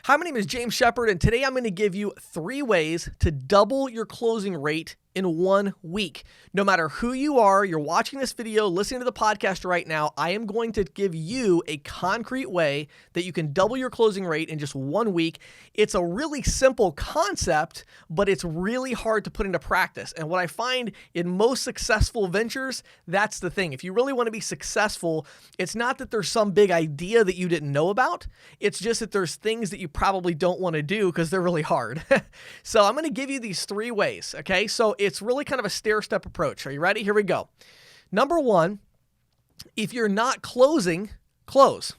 Hi, my name is James Shepard, and today I'm going to give you 3 ways to double your closing rate in 1 week. No matter who you are, you're watching this video, listening to the podcast right now, I am going to give you a concrete way that you can double your closing rate in just 1 week. It's a really simple concept, but it's really hard to put into practice. And what I find in most successful ventures, that's the thing. If you really want to be successful, it's not that there's some big idea that you didn't know about. It's just that there's things that you probably don't want to do because they're really hard. So I'm going to give you these 3 ways, okay? So it's really kind of a stair-step approach. Are you ready? Here we go. Number 1, if you're not closing, close.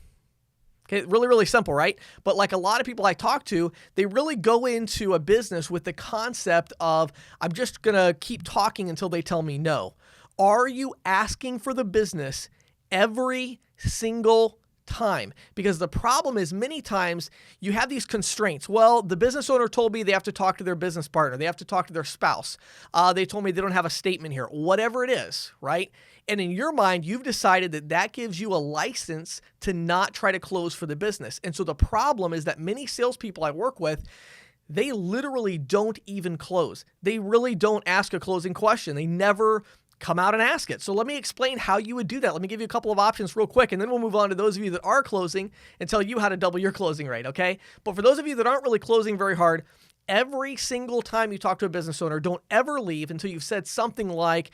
Okay, really, really simple, right? But like a lot of people I talk to, they really go into a business with the concept of, I'm just going to keep talking until they tell me no. Are you asking for the business every single time? Because the problem is many times you have these constraints. Well, the business owner told me they have to talk to their business partner. They have to talk to their spouse. They told me they don't have a statement here, whatever it is, right? And in your mind, you've decided that that gives you a license to not try to close for the business. And so the problem is that many salespeople I work with, they literally don't even close. They really don't ask a closing question. They never come out and ask it. So let me explain how you would do that. Let me give you a couple of options real quick, and then we'll move on to those of you that are closing and tell you how to double your closing rate, okay? But for those of you that aren't really closing very hard, every single time you talk to a business owner, don't ever leave until you've said something like,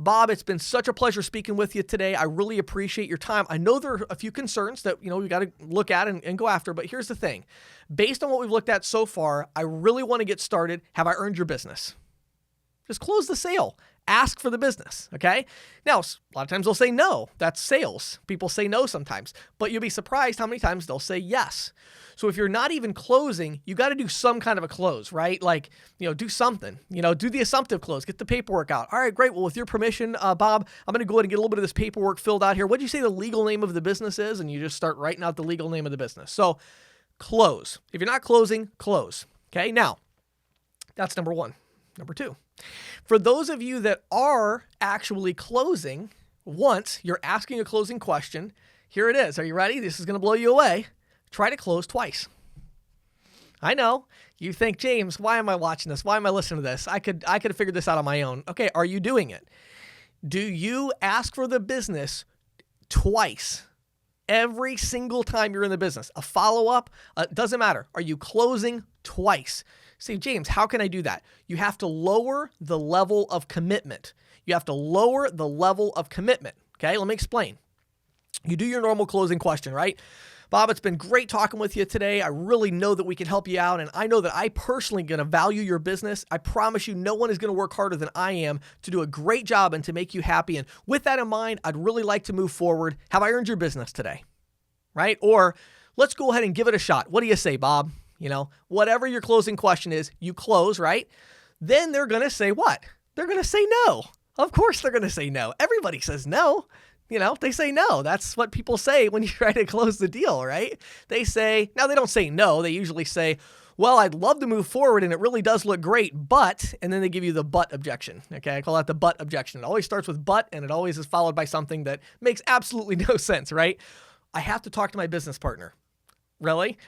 Bob, it's been such a pleasure speaking with you today. I really appreciate your time. I know there are a few concerns that, we got to look at and go after, but here's the thing. Based on what we've looked at so far, I really want to get started. Have I earned your business? Just close the sale. Ask for the business, okay? Now, a lot of times they'll say no. That's sales. People say no sometimes, but you'll be surprised how many times they'll say yes. So if you're not even closing, you got to do some kind of a close, right? Like, do something, do the assumptive close, get the paperwork out. All right, great. Well, with your permission, Bob, I'm going to go ahead and get a little bit of this paperwork filled out here. What'd you say the legal name of the business is? And you just start writing out the legal name of the business. So close. If you're not closing, close. Okay. Now that's number 1. Number 2. For those of you that are actually closing, once you're asking a closing question, here it is. Are you ready? This is going to blow you away. Try to close twice. I know you think, James, why am I watching this? Why am I listening to this? I could have figured this out on my own. Okay. Are you doing it? Do you ask for the business twice every single time you're in the business? A follow-up? Doesn't matter. Are you closing twice? Say, James, how can I do that? You have to lower the level of commitment. You have to lower the level of commitment. Okay, let me explain. You do your normal closing question, right? Bob, it's been great talking with you today. I really know that we can help you out, and I know that I personally going to value your business. I promise you no one is going to work harder than I am to do a great job and to make you happy. And with that in mind, I'd really like to move forward. Have I earned your business today? Right? Or let's go ahead and give it a shot. What do you say, Bob? Whatever your closing question is, you close, right? Then they're going to say what? They're going to say no. Of course they're going to say no. Everybody says no. They say no. That's what people say when you try to close the deal, right? They say, now they don't say no. They usually say, well, I'd love to move forward and it really does look great, but, and then they give you the but objection. Okay. I call that the but objection. It always starts with but, and it always is followed by something that makes absolutely no sense, right? I have to talk to my business partner. Really?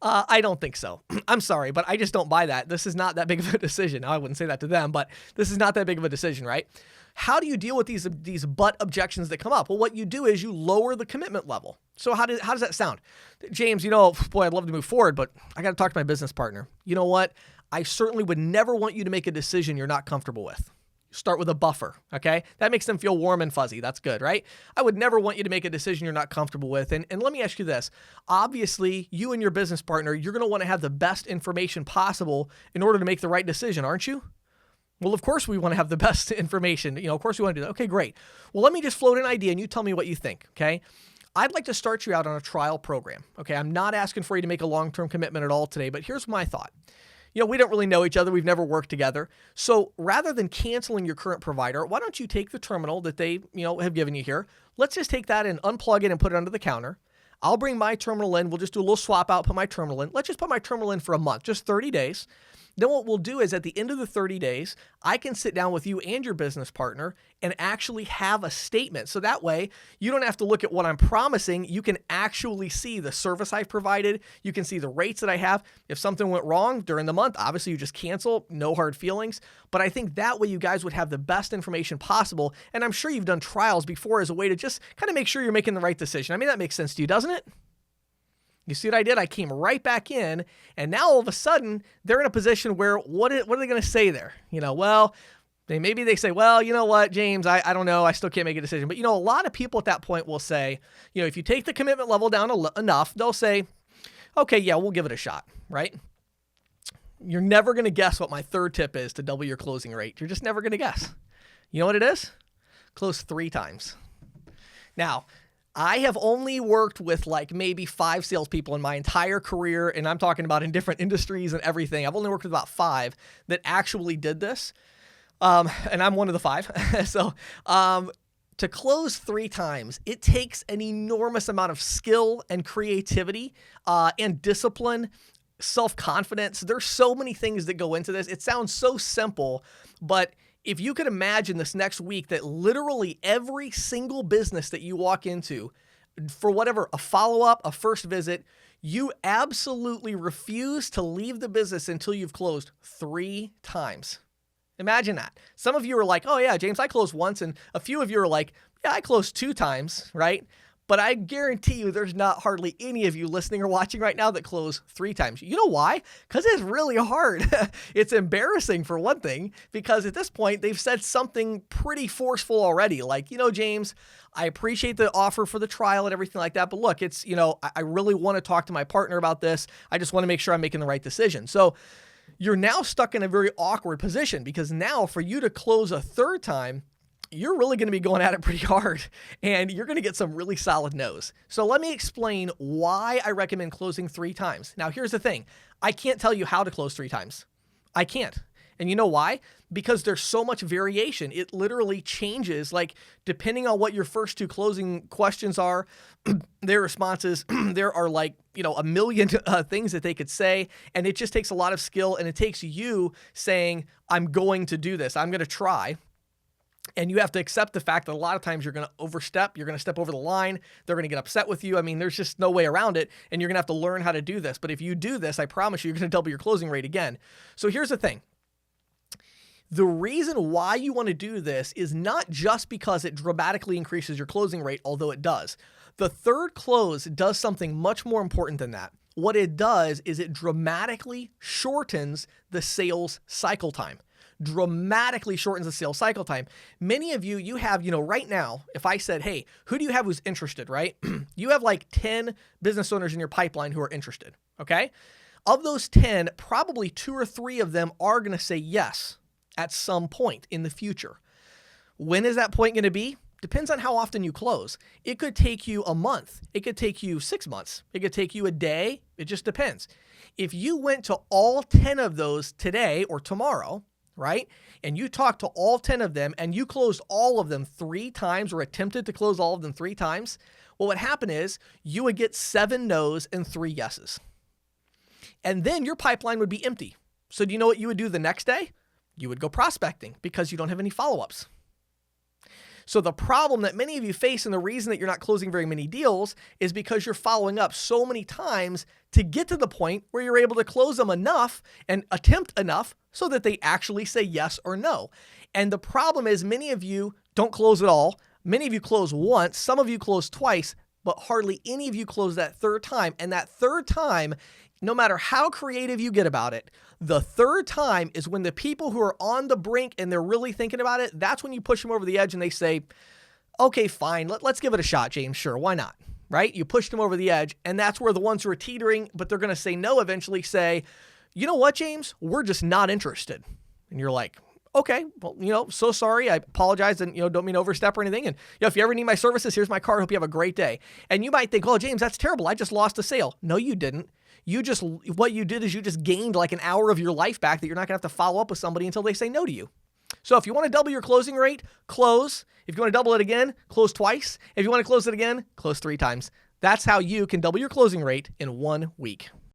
I don't think so. I'm sorry, but I just don't buy that. This is not that big of a decision. Now, I wouldn't say that to them, but this is not that big of a decision, right? How do you deal with these but objections that come up? Well, what you do is you lower the commitment level. So how does that sound? James, boy, I'd love to move forward, but I got to talk to my business partner. You know what? I certainly would never want you to make a decision you're not comfortable with. Start with a buffer, okay? That makes them feel warm and fuzzy. That's good, right? I would never want you to make a decision you're not comfortable with. And let me ask you this. Obviously, you and your business partner, you're going to want to have the best information possible in order to make the right decision, aren't you? Well, of course we want to have the best information. Of course we want to do that. Okay, great. Well, let me just float an idea and you tell me what you think, okay? I'd like to start you out on a trial program, okay? I'm not asking for you to make a long-term commitment at all today, but here's my thought. We don't really know each other. We've never worked together. So rather than canceling your current provider, why don't you take the terminal that they, have given you here? Let's just take that and unplug it and put it under the counter. I'll bring my terminal in. We'll just do a little swap out, put my terminal in. Let's just put my terminal in for a month, just 30 days. then what we'll do is at the end of the 30 days, I can sit down with you and your business partner and actually have a statement. So that way you don't have to look at what I'm promising. You can actually see the service I've provided. You can see the rates that I have. If something went wrong during the month, obviously you just cancel, no hard feelings. But I think that way you guys would have the best information possible. And I'm sure you've done trials before as a way to just kind of make sure you're making the right decision. I mean, that makes sense to you, doesn't it? You see what I did? I came right back in, and now all of a sudden they're in a position where what are they going to say there? Well, maybe they say, well, you know what, James, I don't know. I still can't make a decision. But, a lot of people at that point will say, if you take the commitment level down enough, they'll say, okay, yeah, we'll give it a shot, right? You're never going to guess what my third tip is to double your closing rate. You're just never going to guess. You know what it is? Close 3 times. Now, I have only worked with like maybe 5 salespeople in my entire career, and I'm talking about in different industries and everything. I've only worked with about 5 that actually did this, and I'm one of the 5. So to close 3 times, it takes an enormous amount of skill and creativity and discipline, self-confidence. There's so many things that go into this. It sounds so simple, but if you could imagine this next week that literally every single business that you walk into, for whatever, a follow-up, a first visit, you absolutely refuse to leave the business until you've closed 3 times. Imagine that. Some of you are like, oh yeah, James, I closed once. And a few of you are like, yeah, I closed 2 times, right? But I guarantee you there's not hardly any of you listening or watching right now that close 3 times. You know why? Because it's really hard. It's embarrassing for one thing, because at this point they've said something pretty forceful already. Like, James, I appreciate the offer for the trial and everything like that. But look, it's, I really want to talk to my partner about this. I just want to make sure I'm making the right decision. So you're now stuck in a very awkward position, because now for you to close a 3rd time, you're really going to be going at it pretty hard, and you're going to get some really solid no's. So let me explain why I recommend closing 3 times. Now, here's the thing. I can't tell you how to close 3 times. I can't. And you know why? Because there's so much variation. It literally changes, like, depending on what your first 2 closing questions are, their responses, there are like, a million things that they could say. And it just takes a lot of skill, and it takes you saying, I'm going to do this. I'm going to try. And you have to accept the fact that a lot of times you're going to overstep, you're going to step over the line, they're going to get upset with you. I mean, there's just no way around it, and you're going to have to learn how to do this. But if you do this, I promise you, you're going to double your closing rate again. So here's the thing. The reason why you want to do this is not just because it dramatically increases your closing rate, although it does. The 3rd close does something much more important than that. What it does is it dramatically shortens the sales cycle time. Dramatically shortens the sales cycle time. Many of you have, right now, if I said, hey, who do you have who's interested, right? You have like 10 business owners in your pipeline who are interested, okay? Of those 10, probably 2 or 3 of them are going to say yes at some point in the future. When is that point going to be? Depends on how often you close. It could take you a month. It could take you 6 months. It could take you a day. It just depends. If you went to all 10 of those today or tomorrow, right? And you talked to all 10 of them and you closed all of them 3 times, or attempted to close all of them 3 times. Well, what happened is you would get 7 no's and 3 yeses. And then your pipeline would be empty. So do you know what you would do the next day? You would go prospecting, because you don't have any follow-ups. So the problem that many of you face, and the reason that you're not closing very many deals, is because you're following up so many times to get to the point where you're able to close them enough and attempt enough so that they actually say yes or no. And the problem is many of you don't close at all. Many of you close once. Some of you close twice, but hardly any of you close that 3rd time. And that 3rd time, no matter how creative you get about it, the 3rd time is when the people who are on the brink and they're really thinking about it, that's when you push them over the edge and they say, okay, fine, let's give it a shot, James. Sure, why not? Right? You pushed them over the edge, and that's where the ones who are teetering, but they're going to say no eventually, say, you know what, James? We're just not interested. And you're like, okay, well, so sorry. I apologize, and, don't mean to overstep or anything. And, if you ever need my services, here's my card. Hope you have a great day. And you might think, oh, James, that's terrible. I just lost a sale. No, you didn't. What you did is you just gained like an hour of your life back that you're not going to have to follow up with somebody until they say no to you. So if you want to double your closing rate, close. If you want to double it again, close twice. If you want to close it again, close 3 times. That's how you can double your closing rate in 1 week.